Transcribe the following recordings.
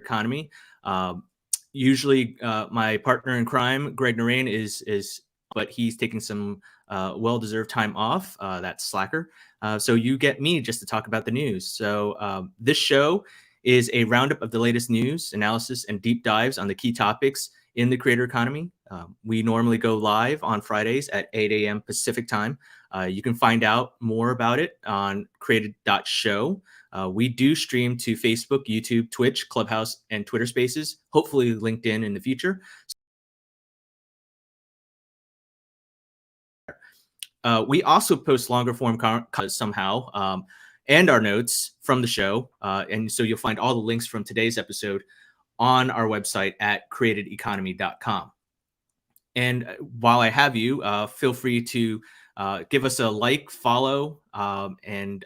Economy. Usually, my partner in crime, Greg Narain, but he's taking some well-deserved time off. That's Slacker. So you get me just to talk about the news. So this show is a roundup of the latest news, analysis, and deep dives on the key topics in the creator economy. We normally go live on Fridays at 8 a.m. Pacific time. You can find out more about it on created.show. We do stream to Facebook, YouTube, Twitch, Clubhouse, and Twitter Spaces, hopefully LinkedIn in the future. We also post longer form somehow and our notes from the show. And so you'll find all the links from today's episode on our website at createdeconomy.com. And while I have you, feel free to give us a like, follow, and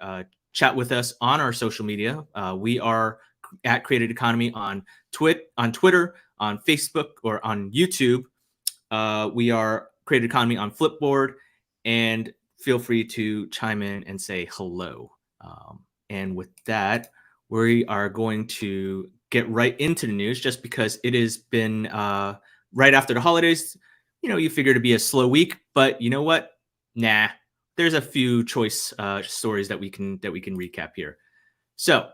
chat with us on our social media. We are at Created Economy on Twitter, on Facebook, or on YouTube. We are Created Economy on Flipboard, and feel free to chime in and say hello. And with that, we are going to get right into the news, just because it has been right after the holidays. You figure it'd be a slow week, but you know what? Nah, there's a few choice stories that we can recap here. So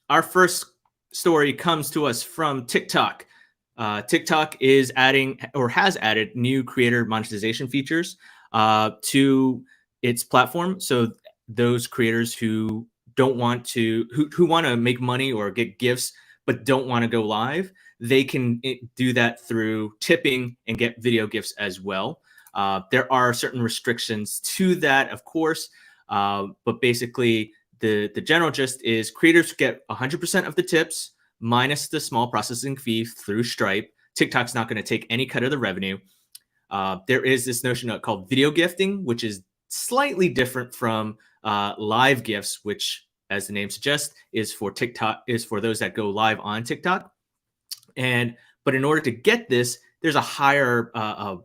our first story comes to us from TikTok. TikTok is adding, or has added, new creator monetization features to its platform. So those creators who don't want to, who want to make money or get gifts but don't want to go live, they can do that through tipping and get video gifts as well. There are certain restrictions to that, of course, but basically the general gist is creators get 100% of the tips minus the small processing fee through Stripe. TikTok's not going to take any cut of the revenue. There is this notion called video gifting, which is slightly different from live gifts, which, as the name suggests, is for those that go live on TikTok. But in order to get this, there's a higher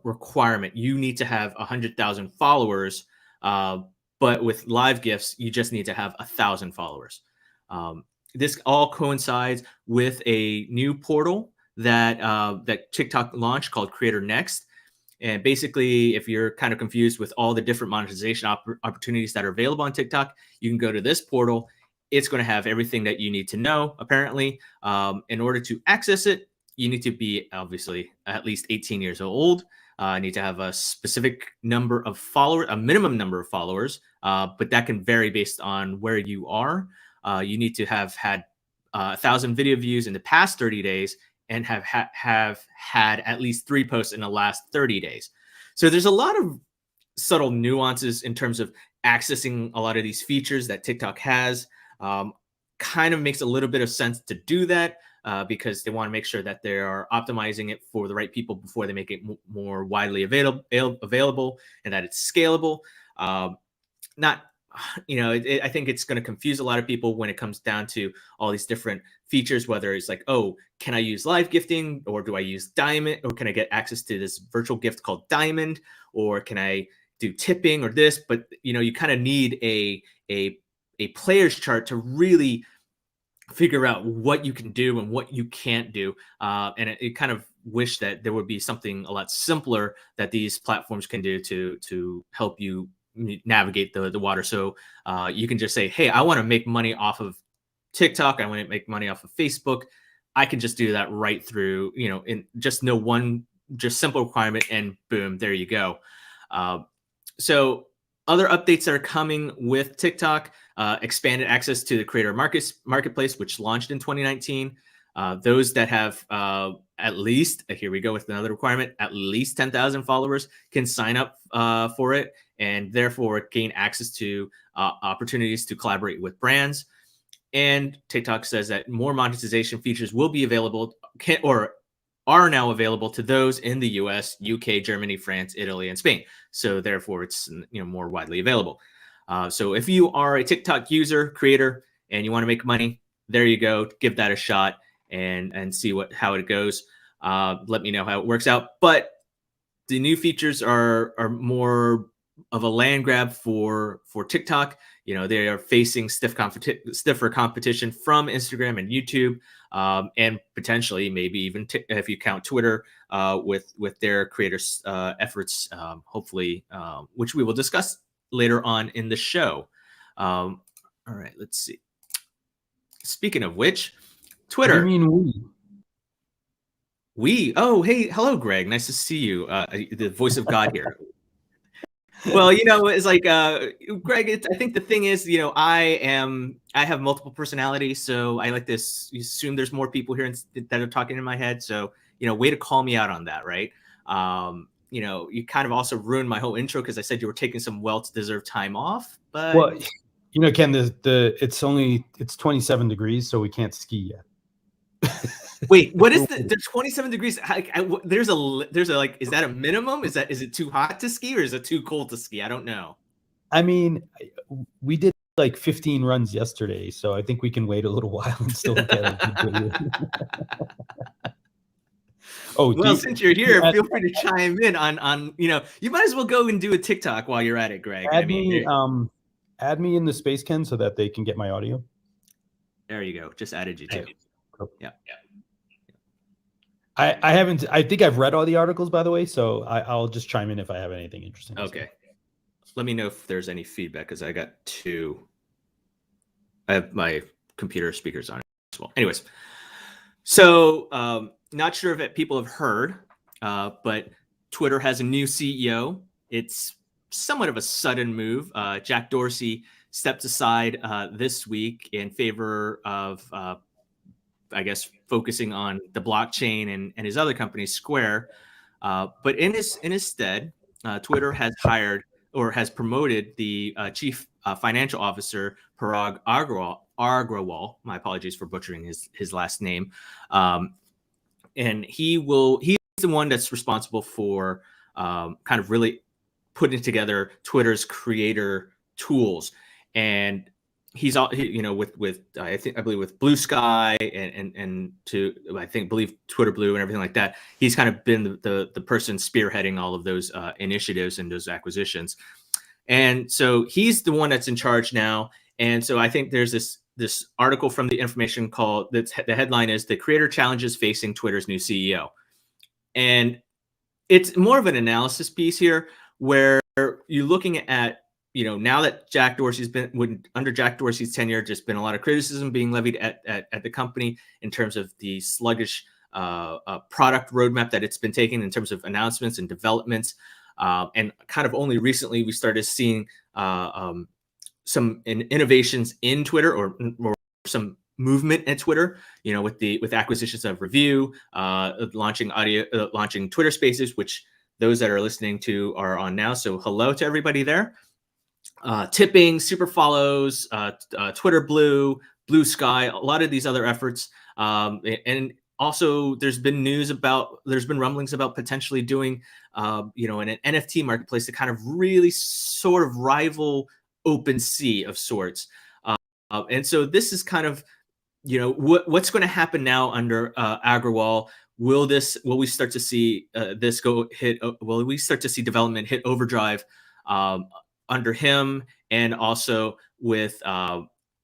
requirement. You need to have 100,000 followers, but with live gifts, you just need to have 1,000 followers. This all coincides with a new portal that TikTok launched called Creator Next. And basically, if you're kind of confused with all the different monetization opportunities that are available on TikTok, you can go to this portal. It's going to have everything that you need to know, apparently. In order to access it, you need to be obviously at least 18 years old. You need to have a specific number of followers, a minimum number of followers, but that can vary based on where you are. You need to have had 1,000 video views in the past 30 days and have had at least 3 posts in the last 30 days. So there's a lot of subtle nuances in terms of accessing a lot of these features that TikTok has. Kind of makes a little bit of sense to do that because they want to make sure that they are optimizing it for the right people before they make it more widely available and that it's scalable. I think it's going to confuse a lot of people when it comes down to all these different features, whether it's like, oh, can I use live gifting, or do I use Diamond, or can I get access to this virtual gift called Diamond, or can I do tipping or this? But you kind of need a player's chart to really figure out what you can do and what you can't do. And it kind of wish that there would be something a lot simpler that these platforms can do to help you navigate the water. So you can just say, hey, I want to make money off of TikTok. I want to make money off of Facebook. I can just do that right through, in just one simple requirement, and boom, there you go. So other updates that are coming with TikTok, expanded access to the creator marketplace, which launched in 2019. Those that have at least, here we go with another requirement, at least 10,000 followers can sign up for it, and therefore gain access to opportunities to collaborate with brands. And TikTok says that more monetization features will be available, or are now available, to those in the US, UK, Germany, France, Italy, and Spain. So therefore, it's more widely available. So if you are a TikTok user, creator, and you want to make money, there you go. Give that a shot and see how it goes. Let me know how it works out. But the new features are more of a land grab for TikTok. You know, they are facing stiffer competition from Instagram and YouTube, and potentially maybe even if you count Twitter, with their creators' efforts, hopefully, which we will discuss later on in the show. All right, let's see. Speaking of which, Twitter. What do you mean we? Oh, hey, hello, Greg. Nice to see you. The voice of God here. Well, you know, it's like, Greg, I think the thing is, you know, I have multiple personalities, so I like this. You assume there's more people here that are talking in my head. So, you know, way to call me out on that, right? You know, you kind of also ruined my whole intro because I said you were taking some well-deserved time off, but Well, you know, Ken, it's 27 degrees, so we can't ski yet. wait, what is there's 27 degrees? There's a like, is that a minimum? Is it too hot to ski or is it too cold to ski? I don't know. I mean, we did like 15 runs yesterday, so I think we can wait a little while and still get it. Oh, well, since you're here, feel free to chime in on, you know, you might as well go and do a TikTok while you're at it, Greg. Add me in the space, Ken, so that they can get my audio. There you go. Just added you too. Cool. Yeah. I haven't. I think I've read all the articles, by the way, so I'll just chime in if I have anything interesting. Okay. Let me know if there's any feedback because I got two. I have my computer speakers on as well. Anyways, so not sure if people have heard, but Twitter has a new CEO. It's somewhat of a sudden move. Jack Dorsey stepped aside this week in favor of, I guess, focusing on the blockchain and his other company, Square. But in his stead, Twitter has hired or has promoted the chief financial officer, Parag Agrawal. My apologies for butchering his last name. And he's the one that's responsible for kind of really putting together Twitter's creator tools. And he's all, you know, with I believe with Blue Sky and believe Twitter Blue and everything like that. He's kind of been the person spearheading all of those initiatives and those acquisitions. And so he's the one that's in charge now. And so I think there's this article from the Information called, the headline is "The Creator Challenges Facing Twitter's New CEO." And it's more of an analysis piece here where you're looking at, you know, now that Jack Dorsey's under Jack Dorsey's tenure, just been a lot of criticism being levied at the company in terms of the sluggish product roadmap that it's been taking in terms of announcements and developments. And kind of only recently we started seeing some innovations in Twitter or some movement at Twitter, you know, with acquisitions of Review, launching Twitter Spaces, which those that are listening to are on now. So hello to everybody there. Tipping, super follows, Twitter Blue, Blue Sky, a lot of these other efforts. And also there's been rumblings about potentially doing, you know, an NFT marketplace to kind of really sort of rival OpenSea of sorts. And so this is kind of, you know, what's going to happen now under Agrawal. Will we start to see will we start to see development hit overdrive under him, and also with Kayvon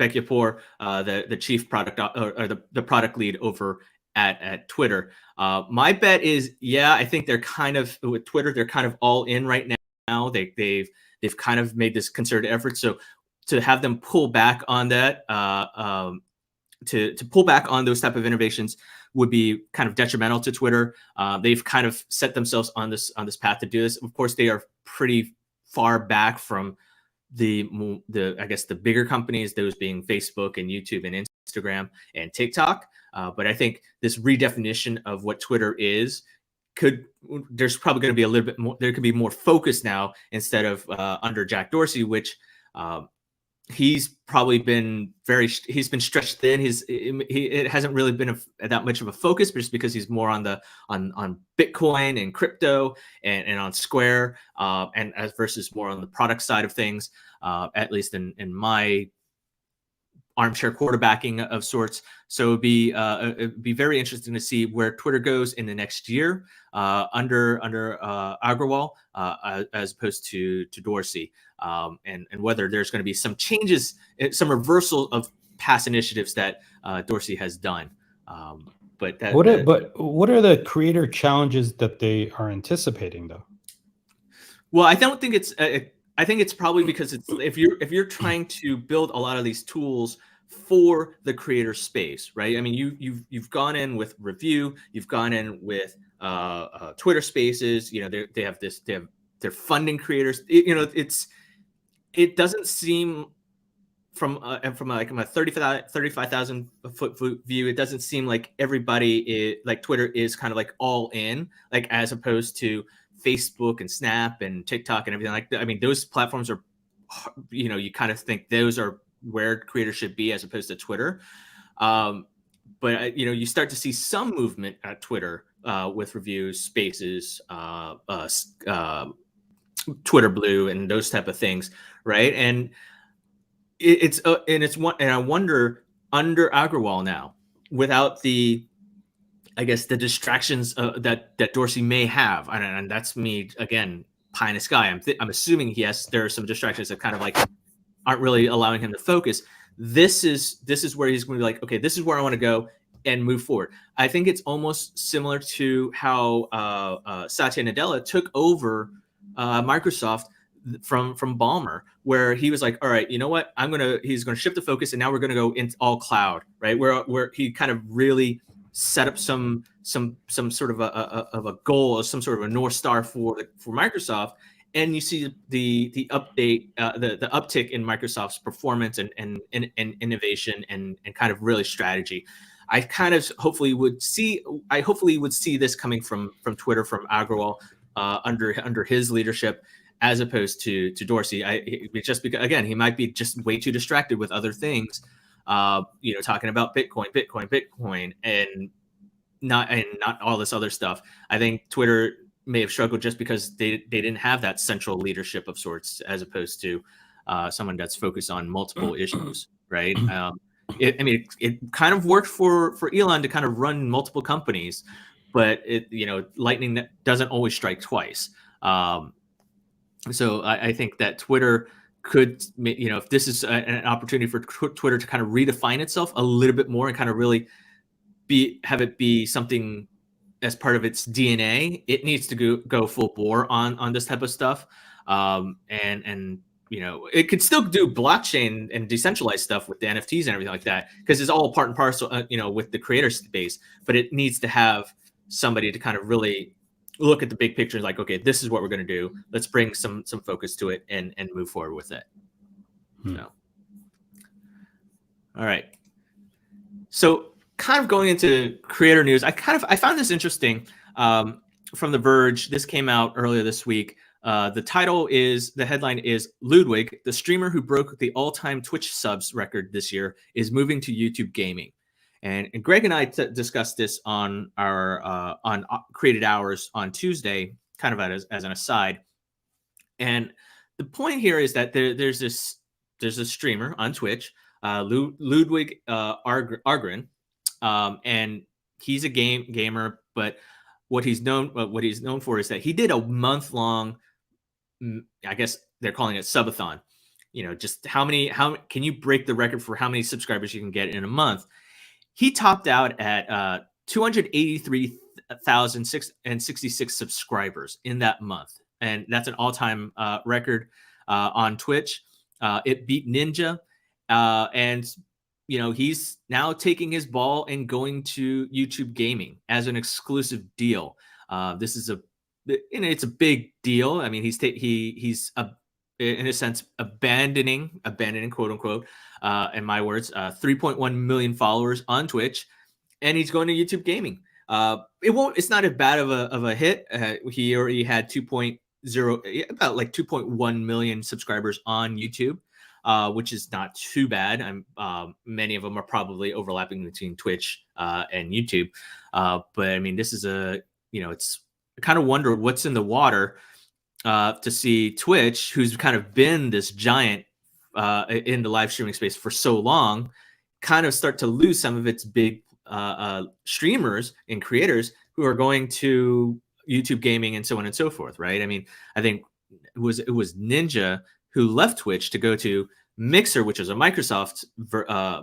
Bekyapor, the chief product or the product lead over at Twitter. My bet is, I think they're kind of, with Twitter, they're kind of all in right now. They've kind of made this concerted effort. So to have them pull back on that, to pull back on those type of innovations would be kind of detrimental to Twitter. They've kind of set themselves on this path to do this. Of course, they are pretty far back from the I guess the bigger companies, those being Facebook and YouTube and Instagram and TikTok. But I think this redefinition of what Twitter is there's probably going to be a little bit more. There could be more focus now instead of under Jack Dorsey, which he's probably been he's been stretched thin. It hasn't really been that much of a focus, just because he's more on Bitcoin and crypto and on Square, and versus more on the product side of things, at least in my armchair quarterbacking of sorts. So it'd be very interesting to see where Twitter goes in the next year under Agrawal as opposed to Dorsey, and whether there's going to be some changes, some reversal of past initiatives that Dorsey has done. But what are the creator challenges that they are anticipating, though? Well, I don't think it's. I think it's probably because it's if you're trying to build a lot of these tools for the creator space, right? I mean, you've gone in with review, you've gone in with Twitter Spaces. You know, they're funding creators. It doesn't seem from like a 35,000 foot view, it doesn't seem like everybody like Twitter is kind of like all in, like as opposed to Facebook and Snap and TikTok and everything like that. I mean, those platforms are, you kind of think those are where creators should be as opposed to Twitter. But you start to see some movement at Twitter with reviews, Spaces, Twitter Blue, and those type of things, right? And I wonder under Agrawal now, without the, I guess, the distractions that Dorsey may have, and that's me again, pie in the sky. I'm assuming yes, there are some distractions that kind of like aren't really allowing him to focus. This is where he's going to be like, okay, this is where I want to go and move forward. I think it's almost similar to how Satya Nadella took over Microsoft from Ballmer, where he was like, all right, you know what, he's gonna shift the focus, and now we're gonna go into all cloud, right? Where he kind of really set up some sort of a goal, or some sort of a North Star for Microsoft. And you see the update, the uptick in Microsoft's performance and innovation and kind of really strategy. I kind of hopefully would see this coming from Twitter, from Agrawal, under his leadership, as opposed to Dorsey. Just because, again, he might be just way too distracted with other things, talking about Bitcoin, and not all this other stuff. I think Twitter may have struggled just because they didn't have that central leadership of sorts, as opposed to someone that's focused on multiple issues, right? It kind of worked for Elon to kind of run multiple companies, but lightning doesn't always strike twice. So I think that Twitter could, if this is an opportunity for Twitter to kind of redefine itself a little bit more and kind of really have it be something as part of its DNA, it needs to go full bore on this type of stuff. And it could still do blockchain and decentralized stuff with the NFTs and everything like that, because it's all part and parcel, with the creator space. But it needs to have somebody to kind of really look at the big picture, like, okay, this is what we're going to do. Let's bring some focus to it and move forward with it. So, all right. So, kind of going into creator news, I found this interesting from The Verge. This came out earlier this week. The headline is Ludwig, the streamer who broke the all-time Twitch subs record this year, is moving to YouTube gaming. And Greg and I discussed this on our on Created Hours on Tuesday, kind of as an aside. And the point here is that there's a streamer on Twitch, Ludwig Argren, and he's a gamer. But what he's known for is that he did a month-long, I guess they're calling it subathon. Just how can you break the record for how many subscribers you can get in a month? He topped out at 283,066 subscribers in that month. And that's an all-time record on Twitch. It beat Ninja. And, he's now taking his ball and going to YouTube gaming as an exclusive deal. This is it's a big deal. I mean, he's in a sense abandoning, quote unquote, in my words, 3.1 million followers on Twitch, and he's going to YouTube gaming. It's not as bad of a hit. He already had about like 2.1 million subscribers on YouTube, which is not too bad. Many of them are probably overlapping between Twitch and YouTube. But I mean, this is it's I kind of wonder what's in the water to see Twitch, who's kind of been this giant in the live streaming space for so long kind of start to lose some of its big streamers and creators who are going to YouTube gaming and so on and so forth, right? I mean, I think it was Ninja who left Twitch to go to Mixer, which is a Microsoft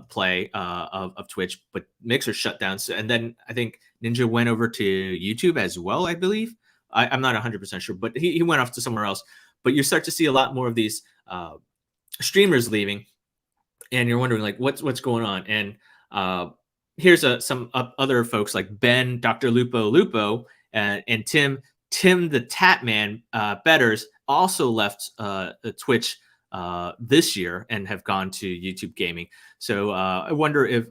play of Twitch, but Mixer shut down. So, and then I think Ninja went over to YouTube as well, I believe. I'm not 100% sure, but he went off to somewhere else. But you start to see a lot more of these streamers leaving, and you're wondering like what's going on. And here's some other folks like Ben, Dr. Lupo, and Tim the Tatman Betters also left Twitch this year and have gone to YouTube gaming. So I wonder if,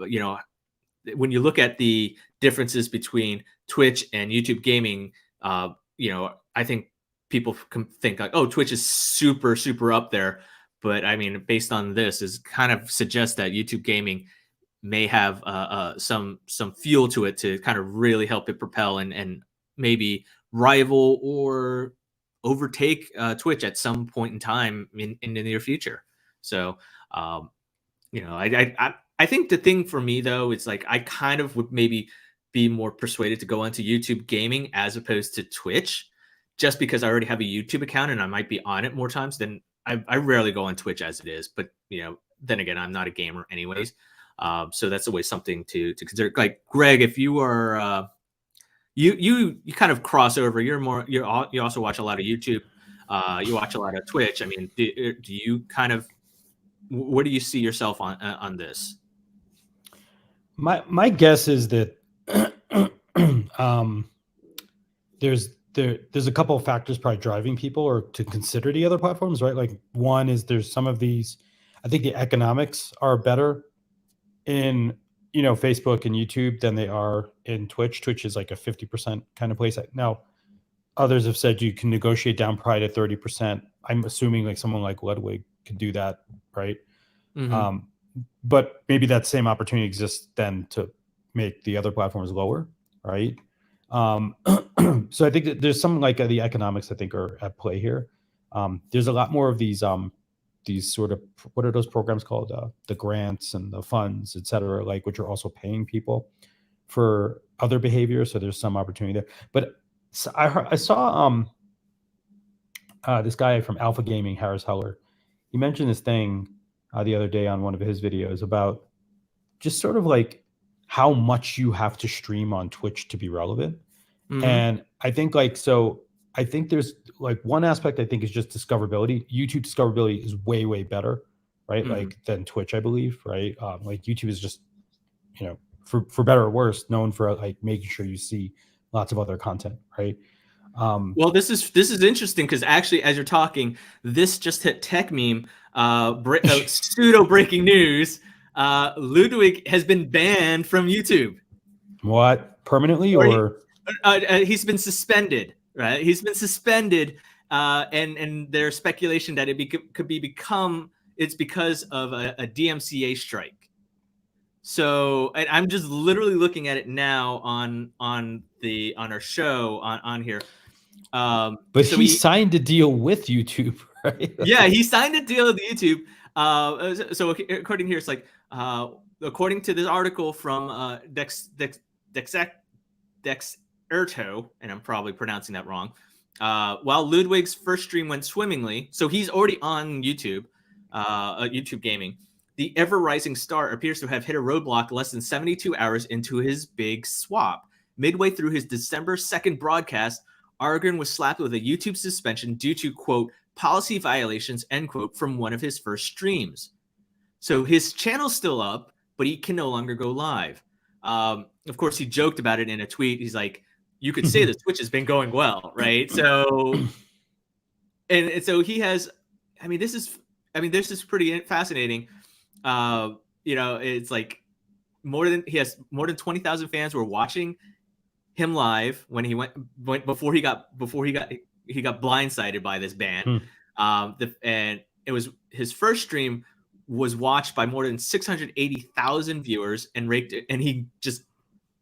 when you look at the differences between Twitch and YouTube gaming, I think people can think like, oh, Twitch is super, super up there. But I mean, based on this, is kind of suggests that YouTube gaming may have some fuel to it to kind of really help it propel and maybe rival or overtake Twitch at some point in time in the near future. So, I think the thing for me though, it's like I kind of would maybe be more persuaded to go onto YouTube gaming as opposed to Twitch, just because I already have a YouTube account and I might be on it more times than I rarely go on Twitch as it is. But then again, I'm not a gamer anyways. So that's always something to consider. Like Greg, if you are you kind of cross over. You also watch a lot of YouTube. You watch a lot of Twitch. I mean, do you kind of, where do you see yourself on this? My guess is that there's a couple of factors probably driving people or to consider the other platforms, right? Like one is there's some of these, I think the economics are better in Facebook and YouTube than they are in Twitch. Twitch is like a 50% kind of place. Now, others have said you can negotiate down probably to 30%. I'm assuming like someone like Ludwig could do that, right? Mm-hmm. But maybe that same opportunity exists then to make the other platforms lower, right? So I think that there's some like the economics I think are at play here. There's a lot more of these sort of, what are those programs called? The grants and the funds, et cetera, like which are also paying people for other behavior. So there's some opportunity there. But so I saw this guy from Alpha Gaming, Harris Heller. He mentioned this thing the other day on one of his videos about just sort of like how much you have to stream on Twitch to be relevant. Mm-hmm. And I think I think there's like one aspect I think is just discoverability. YouTube discoverability is way, way better, right? Mm-hmm. Like than Twitch, I believe, right? Like YouTube is just, for better or worse, known for like making sure you see lots of other content, right? Well, this is interesting because actually, as you're talking, this just hit Tech Meme, pseudo breaking news. Ludwig has been banned from YouTube. What, permanently or? He's been suspended. Right, he's been suspended, and there's speculation that it's because of a DMCA strike. So I'm just literally looking at it now on our show on here. But so he signed a deal with YouTube, right? Yeah, he signed a deal with YouTube. So according here, it's like according to this article from Erto, and I'm probably pronouncing that wrong. While Ludwig's first stream went swimmingly, so he's already on YouTube, YouTube gaming, the ever-rising star appears to have hit a roadblock less than 72 hours into his big swap. Midway through his December 2nd broadcast, Argon was slapped with a YouTube suspension due to, quote, policy violations, end quote, from one of his first streams. So his channel's still up, but he can no longer go live. Of course, he joked about it in a tweet. He's like, you could say the Twitch has been going well, right? So, and so he has, this is pretty fascinating. It's like he has more than 20,000 fans were watching him live when he went before he got blindsided by this ban. And it was his first stream was watched by more than 680,000 viewers and he just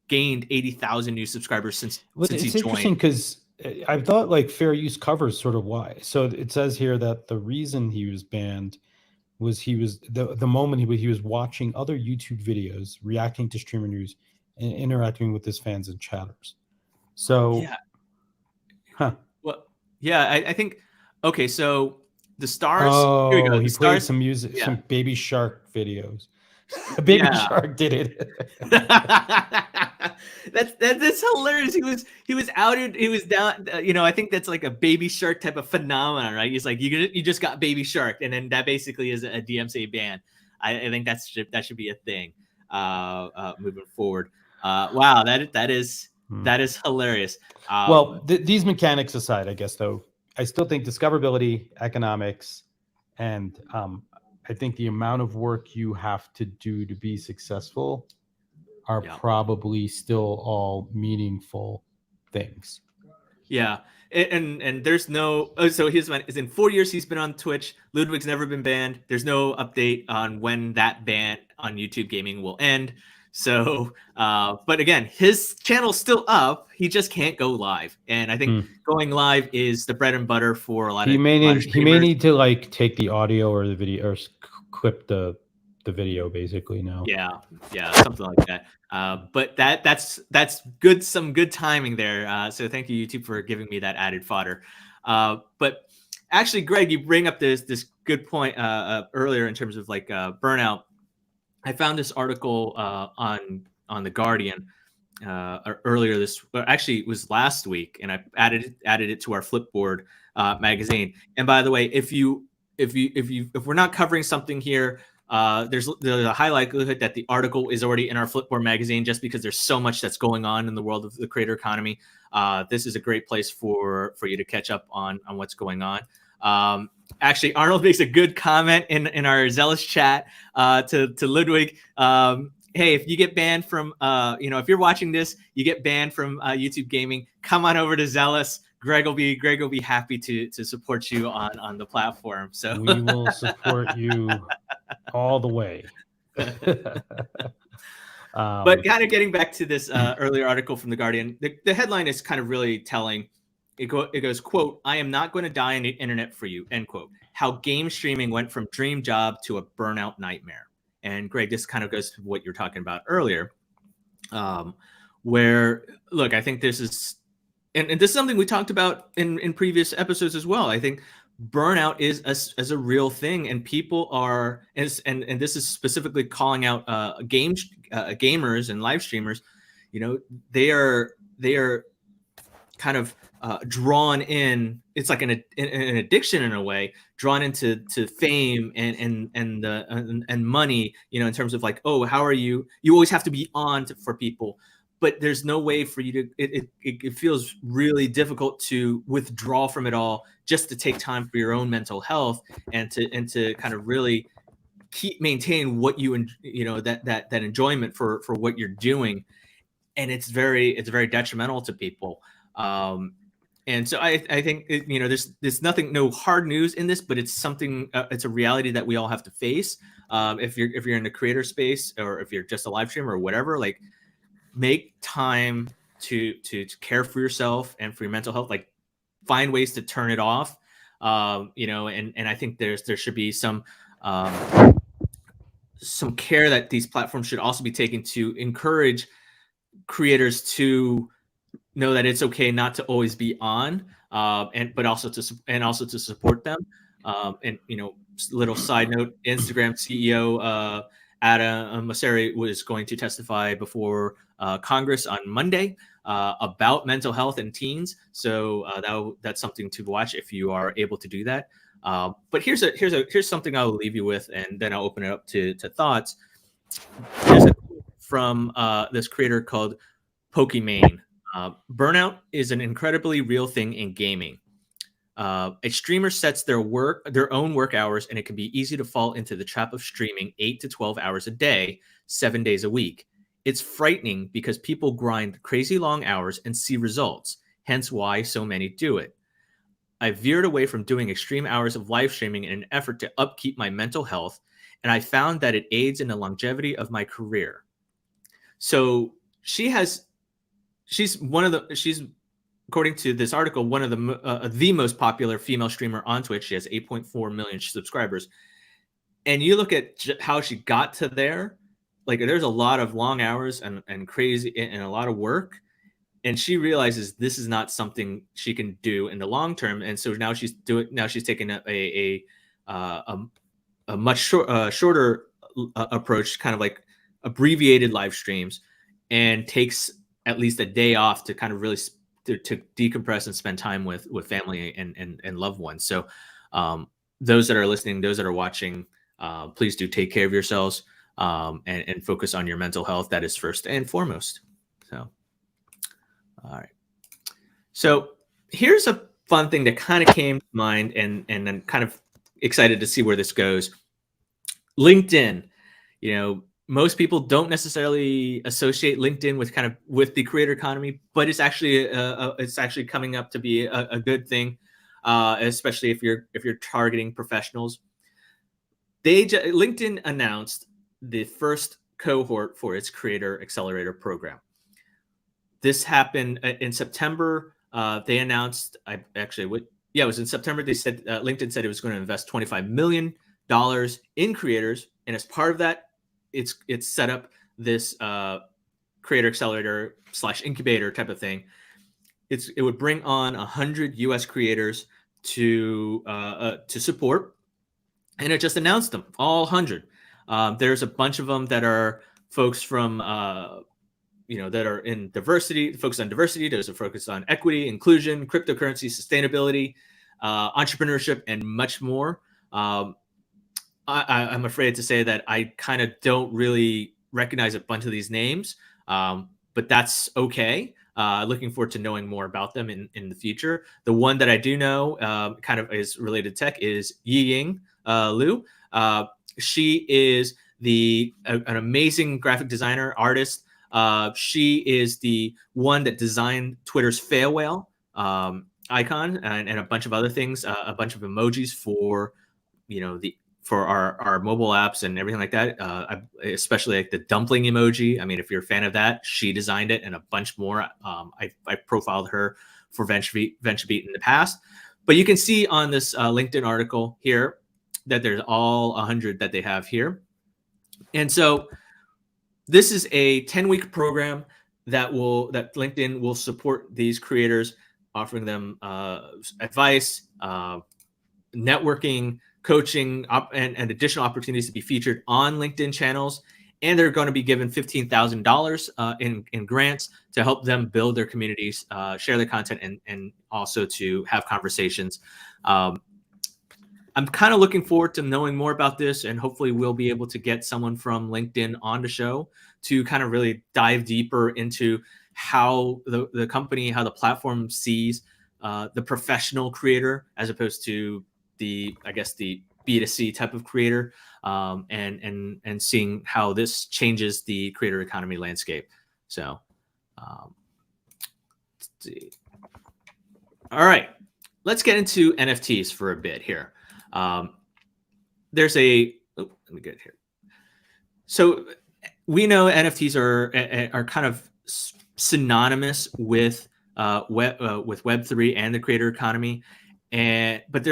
gained 80,000 new subscribers since he joined. It's interesting because I thought like fair use covers sort of why. So it says here that the reason he was banned was the moment he was watching other YouTube videos, reacting to streamer news, and interacting with his fans and chatters. So, Yeah. huh. Well, yeah, I think. Okay, so the stars. Here we Oh, go. The he played stars. some music, Yeah. some Baby Shark videos. Baby Yeah. Shark did it. That's hilarious. He was outed. He was down. I think that's like a Baby Shark type of phenomenon, right? He's like, you just got Baby Shark, and then that basically is a DMCA ban. I think that should be a thing moving forward. Wow, that is hilarious. Well, these mechanics aside, I guess though, I still think discoverability, economics, and I think the amount of work you have to do to be successful are Yeah. probably still all meaningful things. Yeah, and there's no. Oh, so his one is in 4 years he's been on Twitch. Ludwig's never been banned. There's no update on when that ban on YouTube gaming will end. So, but again, his channel's still up. He just can't go live, and I think going live is the bread and butter for a lot of streamers. He may need to like take the audio or the video or clip the video basically now. Yeah, something like that. But that's good. Some good timing there. So thank you, YouTube, for giving me that added fodder. But actually, Greg, you bring up this good point earlier in terms of like burnout. I found this article on the Guardian earlier actually it was last week, and I added it to our Flipboard magazine. And by the way, if we're not covering something here, there's a high likelihood that the article is already in our Flipboard magazine, just because there's so much that's going on in the world of the creator economy. This is a great place for you to catch up on what's going on. Actually, Arnold makes a good comment in our Zealous chat to Ludwig. Hey, if you get banned from, if you're watching this, you get banned from YouTube gaming, come on over to Zealous. Greg will be happy to support you on the platform. So we will support you all the way. But kind of getting back to this earlier article from The Guardian, the headline is kind of really telling. It goes, quote, "I am not going to die on the internet for you," end quote. How game streaming went from dream job to a burnout nightmare. And Greg, this kind of goes to what you're talking about earlier, where, look, I think this is, and this is something we talked about in previous episodes as well. I think burnout is as a real thing, and people are, and this is specifically calling out gamers and live streamers. They are kind of drawn in. It's like an addiction in a way, drawn into fame and money. In terms of like, oh, how are you? You always have to be on for people, but there's no way for you to. It feels really difficult to withdraw from it all, just to take time for your own mental health and to kind of really maintain what that enjoyment for what you're doing. And it's very detrimental to people. And so I think there's no hard news in this, but it's something. It's a reality that we all have to face. If you're in the creator space, or if you're just a live streamer or whatever, like, make time to care for yourself and for your mental health. Like, find ways to turn it off. And I think there should be some care that these platforms should also be taking to encourage creators to know that it's okay not to always be on, but also to support them. And little side note: Instagram CEO Adam Mosseri was going to testify before Congress on Monday about mental health in teens. So that's something to watch if you are able to do that. But here's something I'll leave you with, and then I'll open it up to thoughts. There's a quote from this creator called Pokimane. Burnout is an incredibly real thing in gaming. A streamer sets their own work hours, and it can be easy to fall into the trap of streaming 8 to 12 hours a day, 7 days a week. It's frightening because people grind crazy long hours and see results, hence why so many do it. I veered away from doing extreme hours of live streaming in an effort to upkeep my mental health, and I found that it aids in the longevity of my career. So she's according to this article, one of the most popular female streamer on Twitch. She has 8.4 million subscribers. And you look at how she got to there, like there's a lot of long hours and crazy and a lot of work. And she realizes this is not something she can do in the long term. And so now she's taking a much shorter approach, kind of like abbreviated live streams, and takes at least a day off to kind of really to decompress and spend time with family and loved ones. So those that are listening, those that are watching, please do take care of yourselves, and focus on your mental health. That is first and foremost. So, all right. So here's a fun thing that kind of came to mind, and I'm kind of excited to see where this goes. LinkedIn, most people don't necessarily associate LinkedIn with the creator economy, but it's actually coming up to be a good thing, especially if you're targeting professionals. LinkedIn announced the first cohort for its Creator Accelerator program. This happened in September. They announced, it was in September. They said LinkedIn said it was going to invest $25 million in creators, and as part of that, it's set up this Creator Accelerator / incubator type of thing. It would bring on 100 U.S. creators to support, and it just announced them, all 100. There's a bunch of them that are folks from that are in diversity, focused on diversity. There's a focus on equity, inclusion, cryptocurrency, sustainability, entrepreneurship, and much more. I'm afraid to say that I kind of don't really recognize a bunch of these names, but that's okay. Looking forward to knowing more about them in the future. The one that I do know kind of is related to tech is Yiying Liu. She is an amazing graphic designer, artist. She is the one that designed Twitter's fail whale icon and a bunch of other things, a bunch of emojis for for our mobile apps and everything like that, especially like the dumpling emoji. I mean, if you're a fan of that, she designed it, and a bunch more. I profiled her for VentureBeat in the past. But you can see on this LinkedIn article here that there's all 100 that they have here. And so this is a 10-week program that LinkedIn will support these creators, offering them advice, networking, coaching, and additional opportunities to be featured on LinkedIn channels. And they're going to be given $15,000 in grants to help them build their communities, share their content, and also to have conversations. I'm kind of looking forward to knowing more about this, and hopefully we'll be able to get someone from LinkedIn on the show to kind of really dive deeper into how the company, how the platform sees the professional creator as opposed to the B2C type of creator, and seeing how this changes the creator economy landscape. So, let's see. All right, let's get into NFTs for a bit here. Let me get it here. So we know NFTs are kind of synonymous with Web3 and the creator economy, but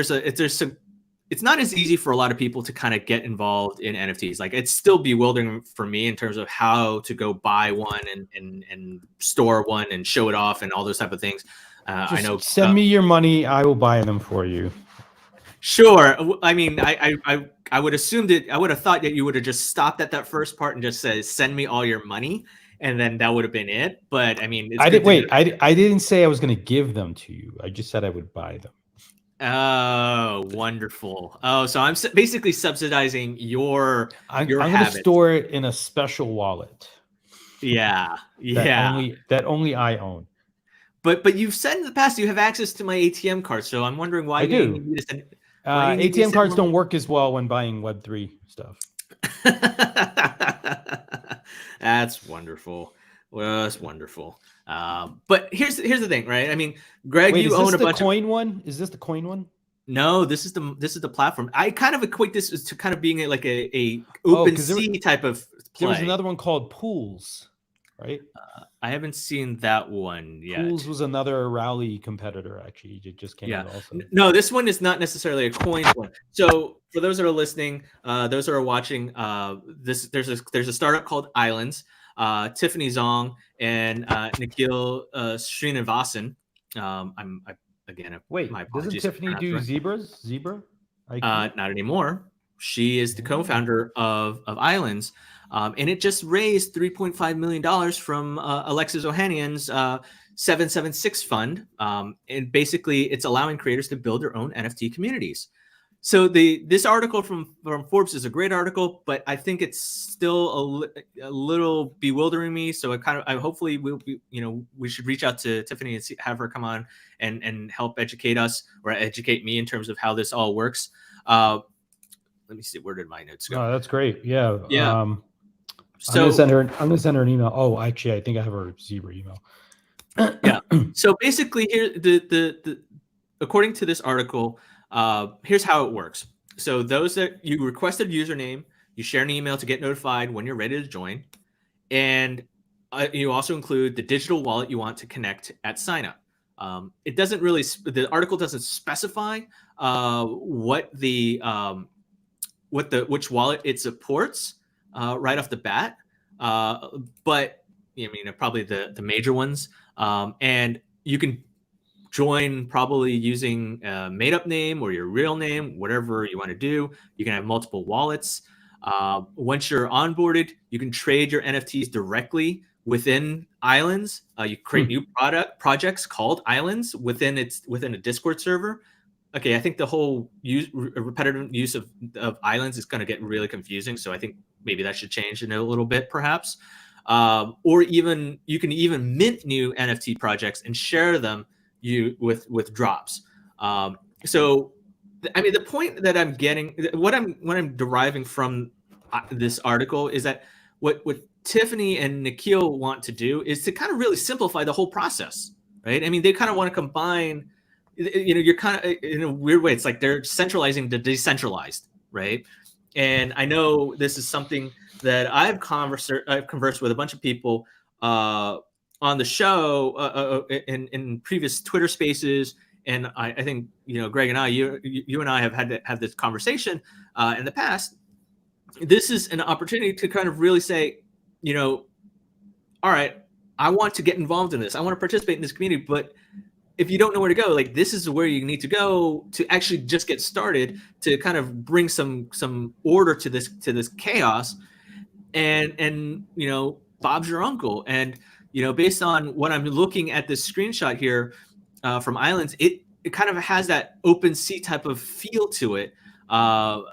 it's not as easy for a lot of people to kind of get involved in NFTs. Like, it's still bewildering for me in terms of how to go buy one and store one and show it off and all those type of things. I know. Send me your money. I will buy them for you. Sure. I mean, I would assume that I would have thought that you would have just stopped at that first part and just said, "Send me all your money," and then that would have been it. But I mean, I didn't say I was going to give them to you. I just said I would buy them. Oh, wonderful. Oh, so I'm basically subsidizing your I'm going to store it in a special wallet. Yeah. That only I own. But you've said in the past you have access to my ATM card, so I'm wondering why you need me to send. ATM cards don't work as well when buying Web3 stuff. That's wonderful. Well, that's wonderful. But here's the thing, right? I mean, Greg, you own a bunch of coin one. Is this the coin one? No, this is the platform. I kind of equate this to kind of being like a open sea type of play. There was another one called Pools. right? I haven't seen that one yet. Pools was another rally competitor, actually. It just came Yeah. out also. No, this one is not necessarily a coin one. So for those that are listening, those that are watching, there's a startup called Islands. Tiffany Zong and Nikhil Srinivasan. Wait, My doesn't apologies if I Tiffany pronounced it do wrong. zebras? Zebra? IQ? Not anymore. She is the Oh. co-founder of Islands, and it just raised $3.5 million from Alexis Ohanian's 776 fund. And basically, it's allowing creators to build their own NFT communities. So this article from Forbes is a great article, but I think it's still a little bewildering me. So I hopefully we should reach out to Tiffany and have her come on and help educate us or educate me in terms of how this all works. Let me see, where did my notes go? Oh, that's great. Yeah. Yeah. I'm gonna send her an email. Oh, actually, I think I have her Zebra email. Yeah. So basically, here the according to this article, here's how it works. So those that you request a username, you share an email to get notified when you're ready to join, and you also include the digital wallet you want to connect at sign up. It doesn't really, the article doesn't specify which wallet it supports right off the bat, but probably the major ones, and you can join probably using a made up name or your real name, whatever you want to do. You can have multiple wallets. Once you're onboarded, you can trade your NFTs directly within Islands. You create new projects called Islands within a Discord server. Okay, I think the whole repetitive use of Islands is going to get really confusing. So I think maybe that should change in a little bit, perhaps. Or even you can even mint new NFT projects and share them with drops. So the point that I'm getting, what I'm deriving from this article is that what Tiffany and Nikhil want to do is to kind of really simplify the whole process, right? I mean, they kind of want to combine, you're kind of in a weird way. It's like they're centralizing the decentralized, right? And I know this is something that I've conversed with a bunch of people on the show in previous Twitter Spaces, and I think Greg and I, you and I have had to have this conversation in the past. This is an opportunity to kind of really say, all right, I want to get involved in this. I want to participate in this community, but if you don't know where to go, like this is where you need to go to actually just get started, to kind of bring some order to this chaos. And Bob's your uncle. And based on what I'm looking at this screenshot here from Islands, it kind of has that OpenSea type of feel to it. But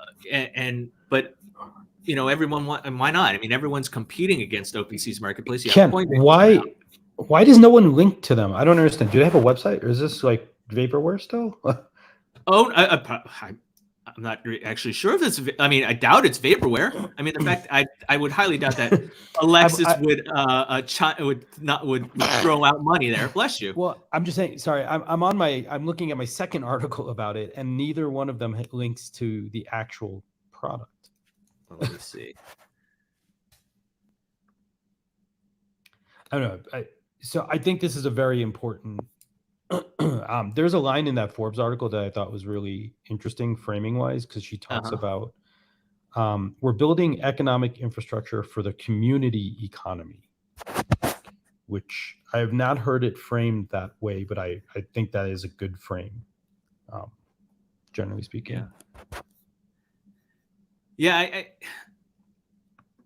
everyone why not? I mean, everyone's competing against OpenSea's marketplace. You have Coinbase. Why does no one link to them? I don't understand. Do they have a website, or is this like vaporware still? I'm not actually sure if it's. I mean, I doubt it's vaporware. I mean, the fact I would highly doubt that Alexis would throw out money there. Bless you. Well, I'm just saying. Sorry, I'm looking at my second article about it, and neither one of them links to the actual product. Let me see. I don't know. So I think this is a very important. There's a line in that Forbes article that I thought was really interesting, framing wise, because she talks about we're building economic infrastructure for the community economy, which I have not heard it framed that way, but I think that is a good frame, generally speaking. Yeah.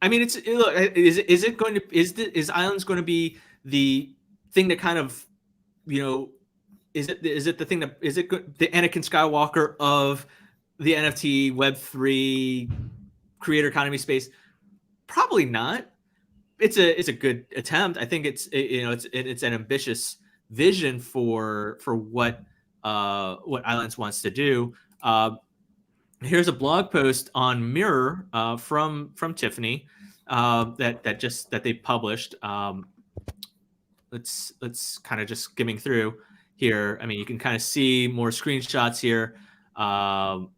I mean, is Islands going to be the thing that kind of, is it the thing that the Anakin Skywalker of the NFT Web3 creator economy space? Probably not. It's a good attempt. I think it's an ambitious vision for what Islands wants to do. Here's a blog post on Mirror from Tiffany that they published. Let's kind of just skimming through here. I mean, you can kind of see more screenshots here. Again,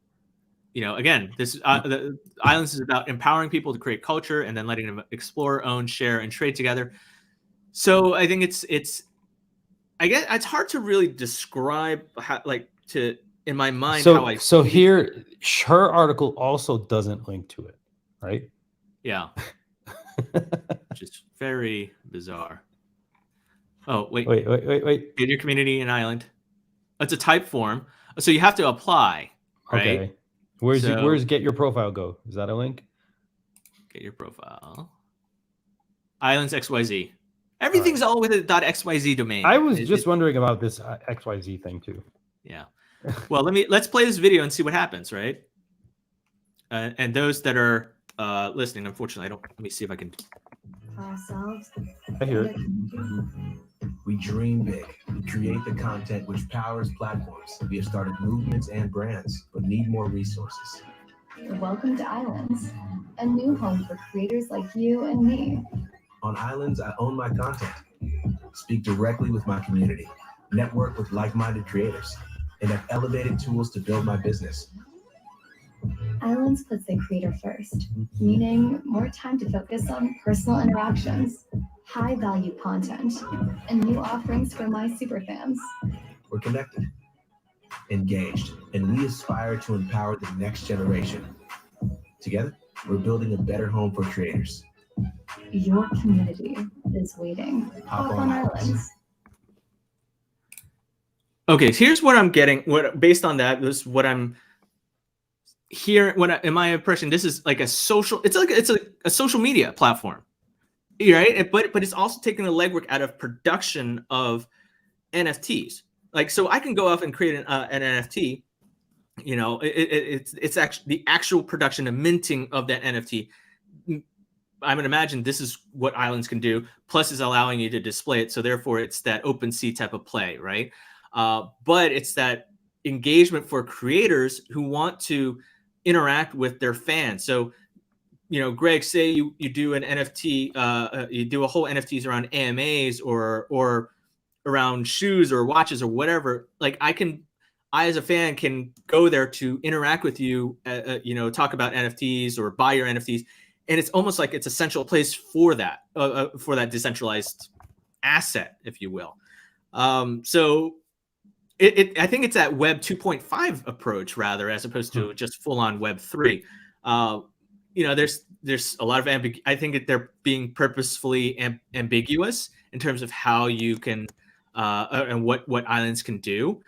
the Islands is about empowering people to create culture and then letting them explore, own, share, and trade together. So I think it's I guess it's hard to really describe how, like, to in my mind how I So see it. here, her article also doesn't link to it, right? Yeah, which is very bizarre. Oh, wait. Wait. Get your community in Ireland. It's a type form. So you have to apply, right? Okay. Where's So get your profile go? Is that a link? get your profile. Islands XYZ. Everything's all with a .xyz domain. I was just wondering about this XYZ thing too. Yeah. Well, let's play this video and see what happens, right? And those that are listening, unfortunately, I don't. Let me see if I can. Ourselves. I hear it. We dream big. We create the content which powers platforms. We have started movements and brands, but need more resources. Welcome to Islands, a new home for creators like you and me. On Islands, I own my content, speak directly with my community, network with like-minded creators, and have elevated tools to build my business. Islands puts the creator first, meaning more time to focus on personal interactions, high-value content, and new offerings for my superfans. We're connected, engaged, and we aspire to empower the next generation. Together, we're building a better home for creators. Your community is waiting. Hop on Islands. Okay, so here's what I'm getting. What based on that, this is what I'm hearing. In my impression, this is like a social. It's a social media platform, right? But it's also taking the legwork out of production of NFTs. Like, so I can go off and create an NFT. You know, it's actually the actual production and minting of that NFT. I would imagine this is what Islands can do. Plus, is allowing you to display it. So therefore, it's that OpenSea type of play, right? But it's that engagement for creators who want to interact with their fans. So, you know, Greg, say you do an NFT, you do a whole NFTs around AMAs or around shoes or watches or whatever. Like, I as a fan can go there to interact with you, you know, talk about NFTs or buy your NFTs. And it's almost like it's a central place for that decentralized asset, if you will. So I think it's that Web 2.5 approach rather, as opposed to just full on Web 3. You know, there's a lot of I think that they're being purposefully ambiguous in terms of how you can and what Islands can do.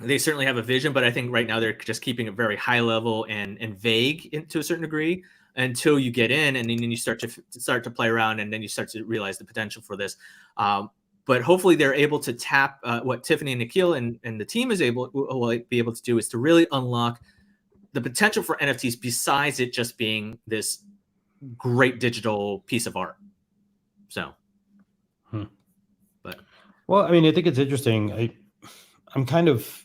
They certainly have a vision, but I think right now they're just keeping it very high level and vague to a certain degree until you get in, and then you start to play around, and then you start to realize the potential for this. But hopefully they're able to tap what Tiffany and Nikhil and the team will be able to do is to really unlock the potential for NFTs besides it just being this great digital piece of art. So, but well, I mean, I think it's interesting. I'm kind of,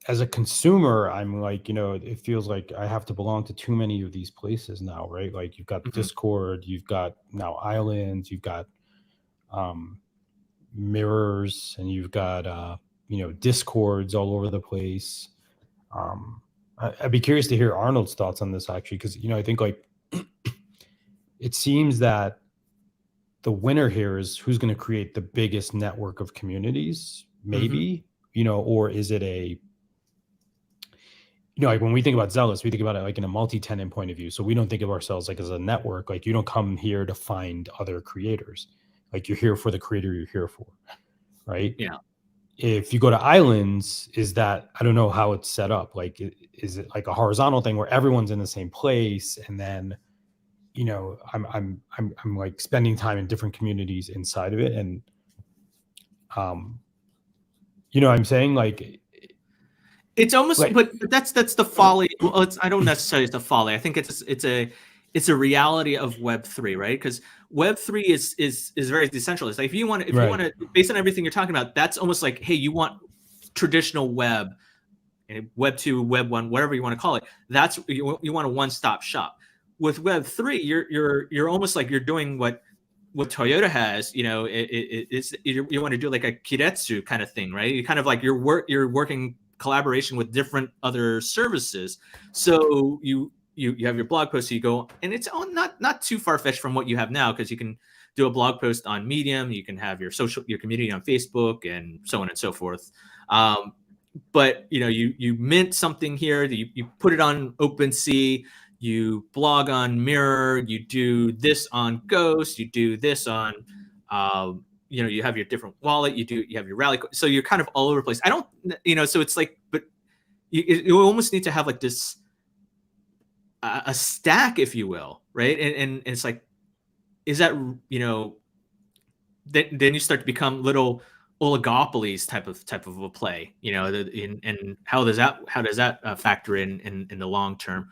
as a consumer, I'm like, you know, it feels like I have to belong to too many of these places now, right? Like, you've got Discord, you've got now Islands, you've got mirrors, and you've got you know, Discords all over the place. I'd be curious to hear Arnold's thoughts on this, actually, because, you know, I think, like, it seems that the winner here is who's going to create the biggest network of communities, maybe, you know, or is it a, you know, like when we think about Zealous, we think about it like in a multi-tenant point of view. So we don't think of ourselves like as a network. Like, you don't come here to find other creators. Like, you're here for the creator you're here for, right? Yeah. If you go to Islands, is that, I don't know how it's set up. Like, is it like a horizontal thing where everyone's in the same place, and then, you know, I'm like spending time in different communities inside of it, and you know what I'm saying? Like, it's almost, like, but that's the folly. Well, I don't necessarily it's the folly. I think it's a reality of Web 3, right? Because Web 3 is very decentralized. Like, if you want to, based on everything you're talking about, that's almost like, hey, you want traditional web, Web 2, Web 1, whatever you want to call it. That's you want a one-stop shop. With Web 3, you're almost like you're doing what Toyota has. You know, you want to do like a kiretsu kind of thing, right? You kind of like you're working collaboration with different other services. So you you have your blog post, so you go, and it's not too far-fetched from what you have now, because you can do a blog post on Medium, you can have your community on Facebook, and so on and so forth. But you mint something here, you put it on OpenSea, you blog on Mirror, you do this on Ghost, you do this on you have your different wallet, you have your Rally, so you're kind of all over the place. I don't, so it's like, but you almost need to have like this a stack, if you will, right? And it's like, is that, then you start to become little oligopolies type of a play, and how does that factor in the long term,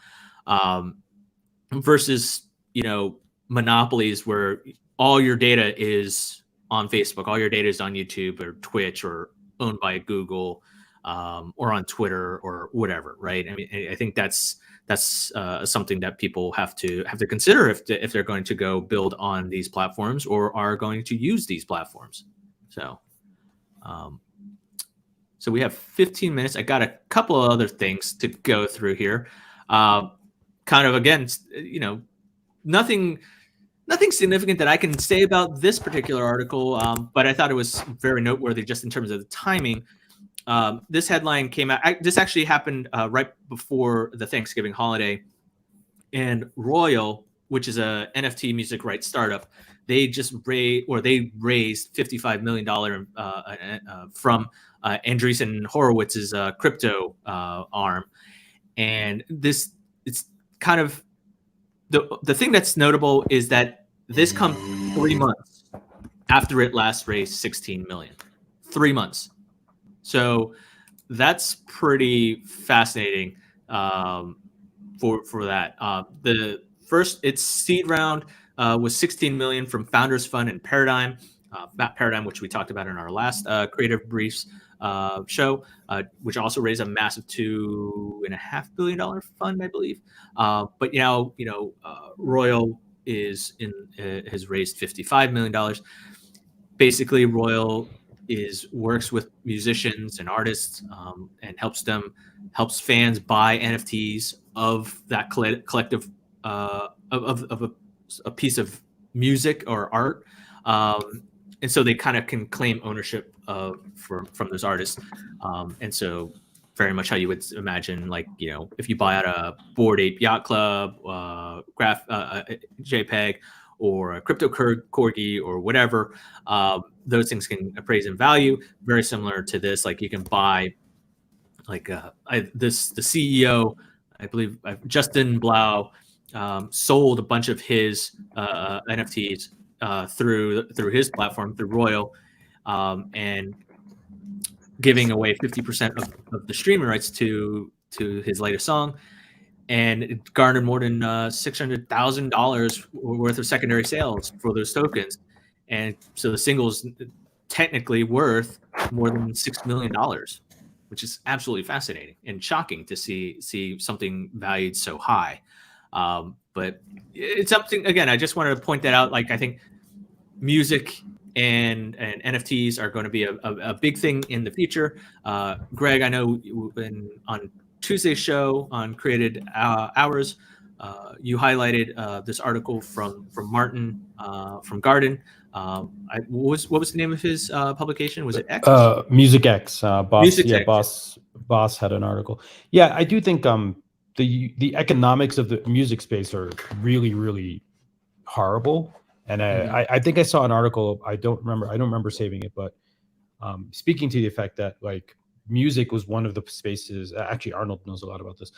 versus monopolies where all your data is on Facebook, all your data is on YouTube or Twitch or owned by Google, or on Twitter or whatever, right? I mean, I think that's something that people have to consider if they're going to go build on these platforms or are going to use these platforms. So we have 15 minutes. I got a couple of other things to go through here. Kind of, again, nothing significant that I can say about this particular article, but I thought it was very noteworthy just in terms of the timing. This headline came out. This actually happened right before the Thanksgiving holiday, and Royal, which is a NFT music rights startup, they raised $55 million from Andreessen Horowitz's crypto arm, and it's kind of the thing that's notable is that this comes 3 months after it last raised 16 million. 3 months. So that's pretty fascinating for that. Its seed round was 16 million from Founders Fund and Paradigm, which we talked about in our last Creative Briefs show, which also raised a massive $2.5 billion fund, I believe. But now, Royal has raised $55 million. Basically, Royal works with musicians and artists, and helps fans buy NFTs of that collective of a piece of music or art, and so they kind of can claim ownership from those artists, and so very much how you would imagine, like, if you buy out a Bored Ape Yacht Club, JPEG, or a crypto corgi or whatever, those things can appraise in value. Very similar to this, like you can buy, like the CEO, I believe, Justin Blau, sold a bunch of his NFTs through his platform, through Royal, and giving away 50% of the streaming rights to his latest song. And it garnered more than $600,000 worth of secondary sales for those tokens. And so the single's technically worth more than $6 million, which is absolutely fascinating and shocking to see something valued so high. But it's something, again, I just wanted to point that out. Like, I think music and NFTs are going to be a big thing in the future. Greg, I know on Tuesday's show on Created Hours, you highlighted this article from Martin from Garden. What was the name of his publication? Was it X? Music X. Boss. Music yeah, X. Boss had an article. Yeah, I do think the economics of the music space are really, really horrible. And I think I saw an article. I don't remember saving it, but speaking to the effect that, like, music was one of the spaces, actually Arnold knows a lot about this,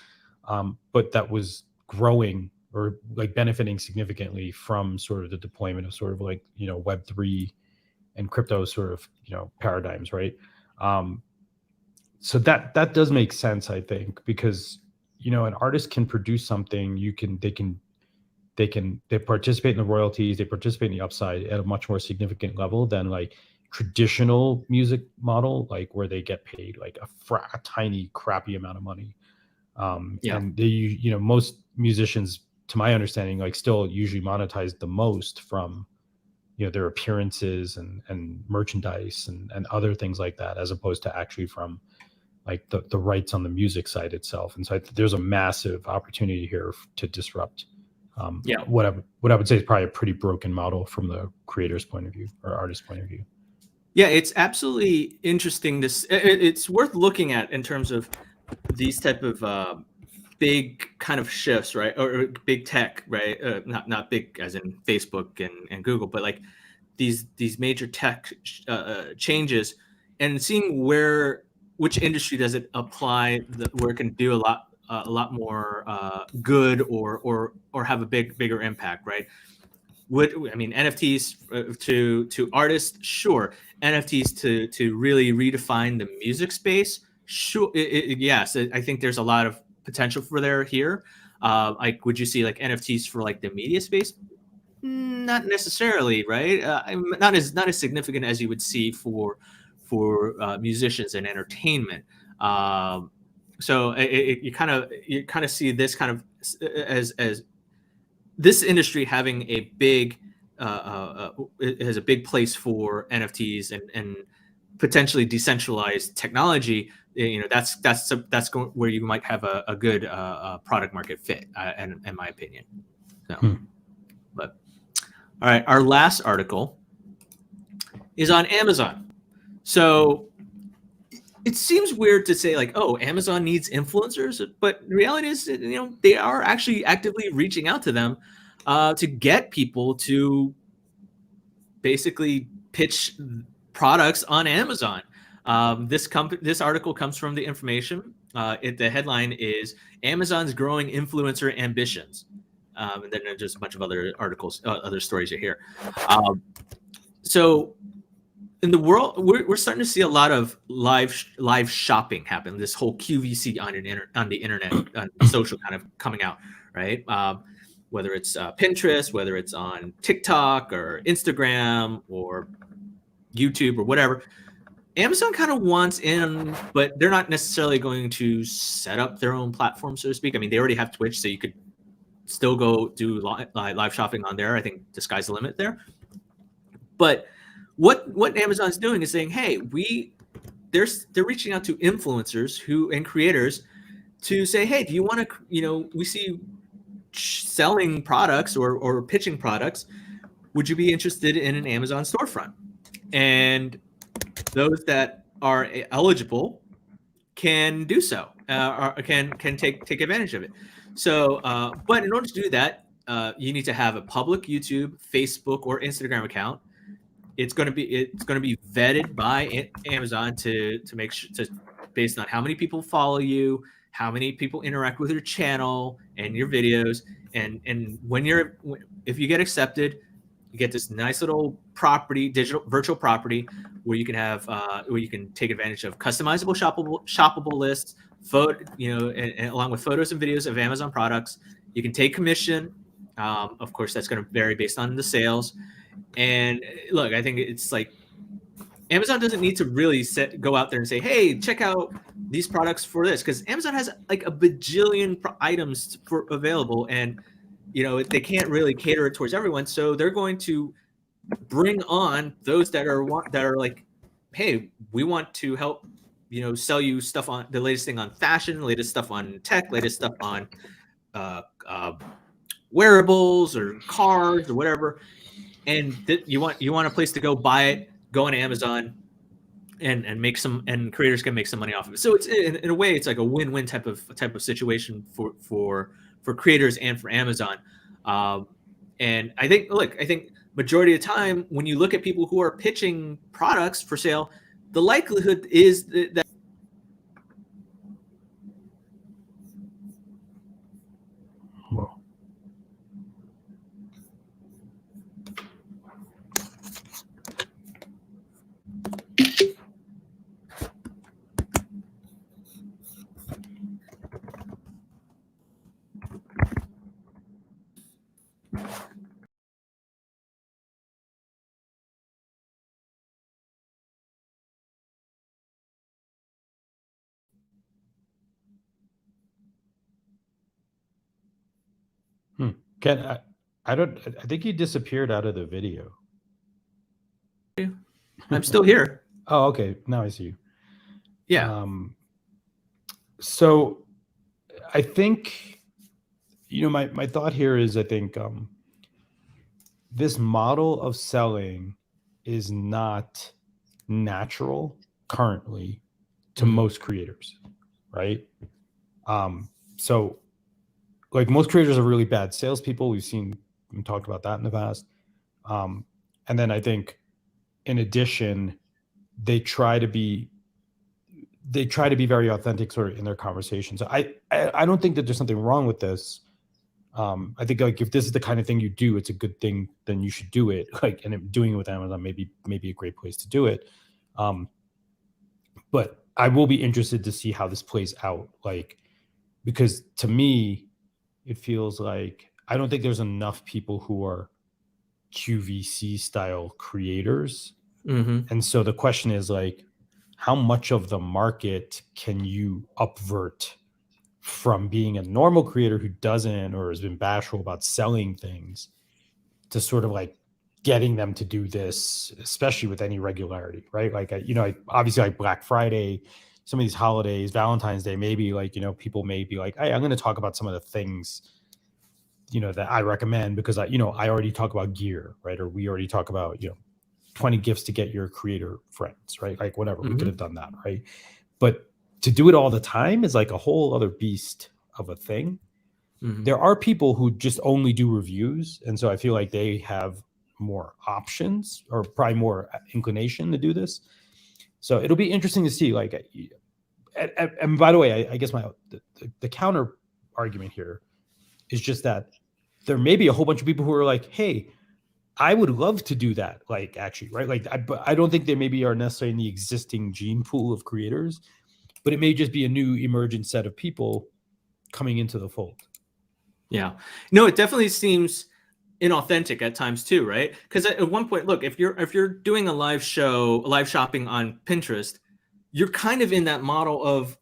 but that was growing or like benefiting significantly from sort of the deployment of sort of like, Web3 and crypto sort of, paradigms, right? So that does make sense, I think, because, an artist can produce something, they participate in the royalties, they participate in the upside at a much more significant level than like traditional music model, like where they get paid like a tiny crappy amount of money. And they, most musicians, to my understanding, like still usually monetize the most from, their appearances and merchandise and other things like that, as opposed to actually from like the rights on the music side itself. And so there's a massive opportunity here to disrupt. What I would say is probably a pretty broken model from the creator's point of view or artist's point of view. Yeah, it's absolutely interesting. It's worth looking at in terms of these type of big kind of shifts, right? Or big tech, right? Not big as in Facebook and Google, but like these major tech changes, and seeing which industry does it apply, where it can do a lot more good or have a bigger impact, right? NFTs to artists, sure. NFTs to really redefine the music space, sure. Yes, I think there's a lot of potential for here. Like, would you see like NFTs for like the media space? Not necessarily, right? Not as significant as you would see for musicians and entertainment. So you kind of see this kind of as this industry having a big it has a big place for NFTs and potentially decentralized technology. That's where you might have a good product market fit, in my opinion. So, but all right, our last article is on Amazon. So it seems weird to say like, oh, Amazon needs influencers, but the reality is, they are actually actively reaching out to them to get people to basically pitch products on Amazon. This article comes from The Information. The headline is Amazon's growing influencer ambitions. And then there's just a bunch of other articles, other stories you hear. So in the world, we're starting to see a lot of live shopping happen. This whole QVC on the internet, on social kind of coming out, right? Whether it's Pinterest, whether it's on TikTok or Instagram or YouTube or whatever. Amazon kind of wants in, but they're not necessarily going to set up their own platform, so to speak. I mean, they already have Twitch, so you could still go do live shopping on there. I think the sky's the limit there. But what Amazon's doing is saying, hey, they're reaching out to influencers and creators to say, hey, do you want to, we see selling products or pitching products. Would you be interested in an Amazon storefront? And those that are eligible can do so, or can take advantage of it. So, but in order to do that, you need to have a public YouTube, Facebook, or Instagram account. It's going to be vetted by Amazon to make sure, based on how many people follow you, how many people interact with your channel and your videos, and if you get accepted, you get this nice little virtual property where you can have where you can take advantage of customizable shoppable lists, and along with photos and videos of Amazon products. You can take commission. Of course, that's going to vary based on the sales. And look, I think it's like Amazon doesn't need to really go out there and say, hey, check out these products for this, because Amazon has like a bajillion items available, and they can't really cater it towards everyone. So they're going to bring on those that are like, hey, we want to help sell you stuff on the latest thing on fashion, latest stuff on tech, latest stuff on wearables or cars or whatever. And you want a place to go buy it, go on Amazon and make some, and creators can make some money off of it. So it's in a way, it's like a win-win type of situation for creators and for Amazon. And I think majority of the time when you look at people who are pitching products for sale, the likelihood is that Ken, I think you disappeared out of the video. I'm still here. Oh, okay. Now I see you. Yeah. So I think, my thought here is, I think this model of selling is not natural currently to most creators, right? So like most creators are really bad salespeople. We talked about that in the past. And then I think in addition, they try to be very authentic sort of in their conversations. I don't think that there's something wrong with this. I think like if this is the kind of thing you do, it's a good thing, then you should do it. Like, and doing it with Amazon maybe a great place to do it. But I will be interested to see how this plays out. Like, because to me, it feels like I don't think there's enough people who are QVC style creators. And so the question is like, how much of the market can you upvert from being a normal creator who doesn't or has been bashful about selling things to sort of like getting them to do this, especially with any regularity, right? Like, obviously like Black Friday, some of these holidays, Valentine's Day, maybe like, people may be like, hey, I'm going to talk about some of the things, that I recommend because I already talk about gear, right? Or we already talk about, 20 gifts to get your creator friends, right? Like whatever, we could have done that, right? But to do it all the time is like a whole other beast of a thing. There are people who just only do reviews. And so I feel like they have more options or probably more inclination to do this. So it'll be interesting to see, like, and by the way, I guess the counter argument here is just that there may be a whole bunch of people who are like, hey, I would love to do that. Like, actually, right? Like, I don't think they maybe are necessarily in the existing gene pool of creators, but it may just be a new emergent set of people coming into the fold. Yeah. No, it definitely seems inauthentic at times too, right? Because at one point, look, if you're doing a live shopping on Pinterest, you're kind of in that model of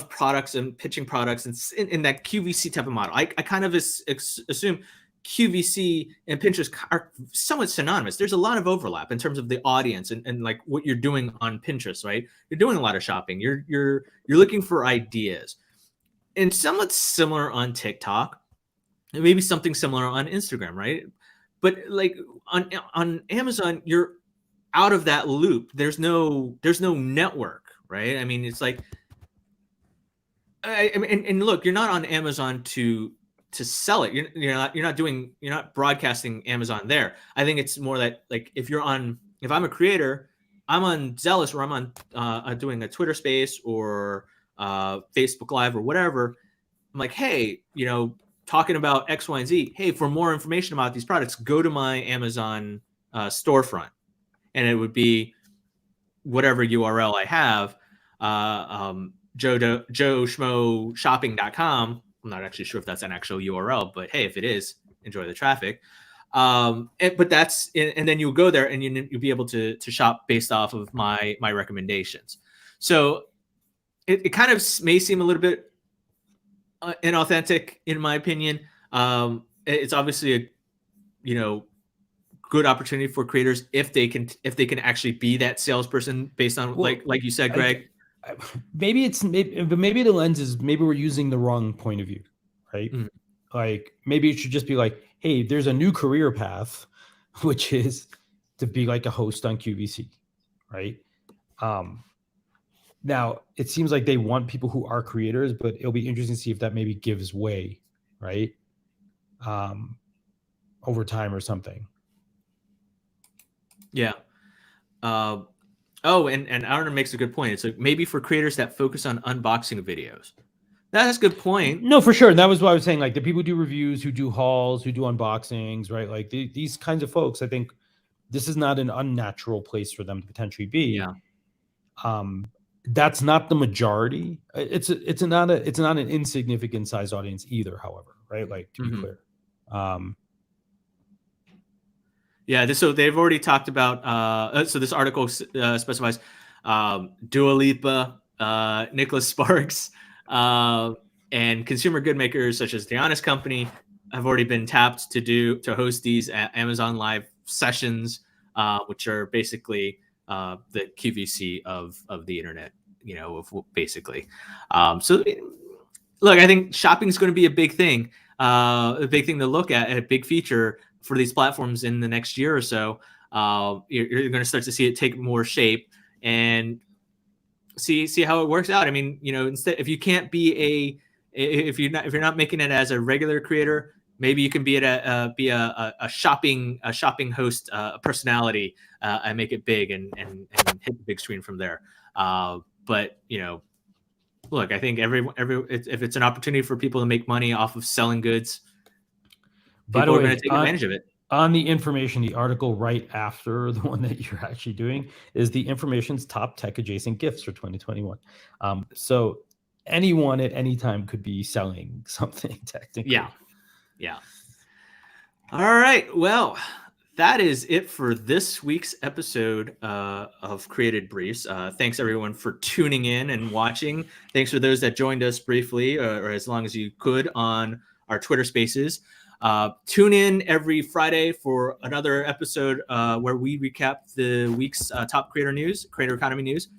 products and pitching products and in that QVC type of model. I kind of assume QVC and Pinterest are somewhat synonymous. There's a lot of overlap in terms of the audience and like what you're doing on Pinterest, right? You're doing a lot of shopping. You're looking for ideas, and somewhat similar on TikTok, and maybe something similar on Instagram, right? But like on Amazon, you're out of that loop. There's no network, right? I mean, it's like, I mean, and look, you're not on Amazon to sell it. You're not broadcasting Amazon there. I think it's more that like if I'm a creator, I'm on Zealous or I'm on doing a Twitter space or Facebook Live or whatever. I'm like, hey, talking about X, Y, and Z. Hey, for more information about these products, go to my Amazon storefront, and it would be whatever URL I have, joeschmoshopping.com. I'm not actually sure if that's an actual URL, but hey, if it is, enjoy the traffic. But that's, and then you'll go there and you'll be able to shop based off of my recommendations. So it kind of may seem a little bit inauthentic in my opinion. It's obviously a good opportunity for creators if they can actually be that salesperson based on like you said, Greg. Maybe the lens is maybe we're using the wrong point of view, right? Like maybe it should just be like, hey, there's a new career path, which is to be like a host on QVC, right? Now it seems like they want people who are creators, but it'll be interesting to see if that maybe gives way, right? Over time or something. Yeah. And Aaron makes a good point. It's like maybe for creators that focus on unboxing videos. That's a good point. No, for sure. And that was what I was saying. Like the people who do reviews, who do hauls, who do unboxings, right? Like these kinds of folks, I think this is not an unnatural place for them to potentially be. Yeah. That's not the majority. It's not an insignificant size audience either, however, right? Like to be clear. Yeah, so they've already talked about. So this article specifies Dua Lipa, Nicholas Sparks, and consumer good makers such as The Honest Company have already been tapped to host these Amazon Live sessions, which are basically the QVC of the internet. basically. So look, I think shopping is going to be a big thing to look at, a big feature for these platforms in the next year or so. You're going to start to see it take more shape and see how it works out. I mean, instead, if you can't be if you're not making it as a regular creator, maybe you can be a shopping host, a personality, and make it big and hit the big screen from there. But look, I think if it's an opportunity for people to make money off of selling goods, people are going to take advantage of it. On the information, the article right after the one that you're actually doing is the information's top tech adjacent gifts for 2021. So anyone at any time could be selling something technically. Yeah. All right. Well, that is it for this week's episode of Created Briefs. Thanks everyone for tuning in and watching. Thanks for those that joined us briefly or as long as you could on our Twitter Spaces. Tune in every Friday for another episode where we recap the week's top creator economy news.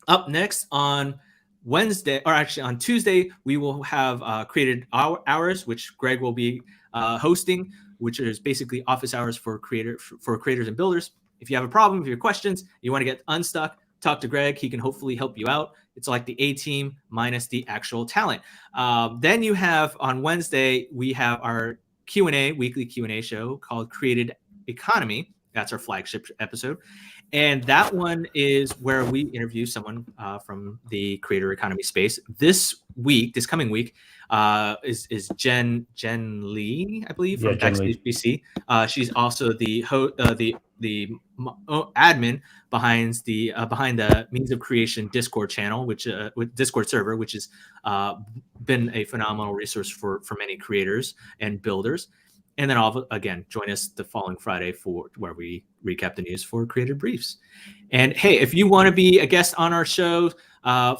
Up next on Wednesday, or actually on Tuesday, we will have Created Hours, which Greg will be hosting, which is basically office hours for creators and builders. If you have a problem, if you have questions, you want to get unstuck, talk to Greg. He can hopefully help you out. It's like the A team minus the actual talent. Then you have on Wednesday, we have our weekly Q&A show called Created Economy. That's our flagship episode. And that one is where we interview someone from the creator economy space. This coming week, is Jen Lee, I believe, from Backstage BC. She's also the admin behind the Means of Creation Discord channel, with Discord server, which has been a phenomenal resource for many creators and builders. And then again, join us the following Friday for where we recap the news for Created Briefs. And hey, if you want to be a guest on our show,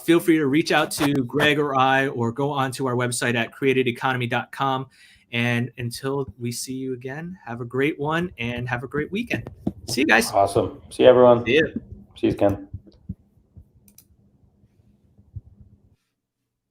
feel free to reach out to Greg or I, or go onto our website at createdeconomy.com. And until we see you again, have a great one and have a great weekend. See you guys. Awesome. See you, everyone. See you. See you, Ken.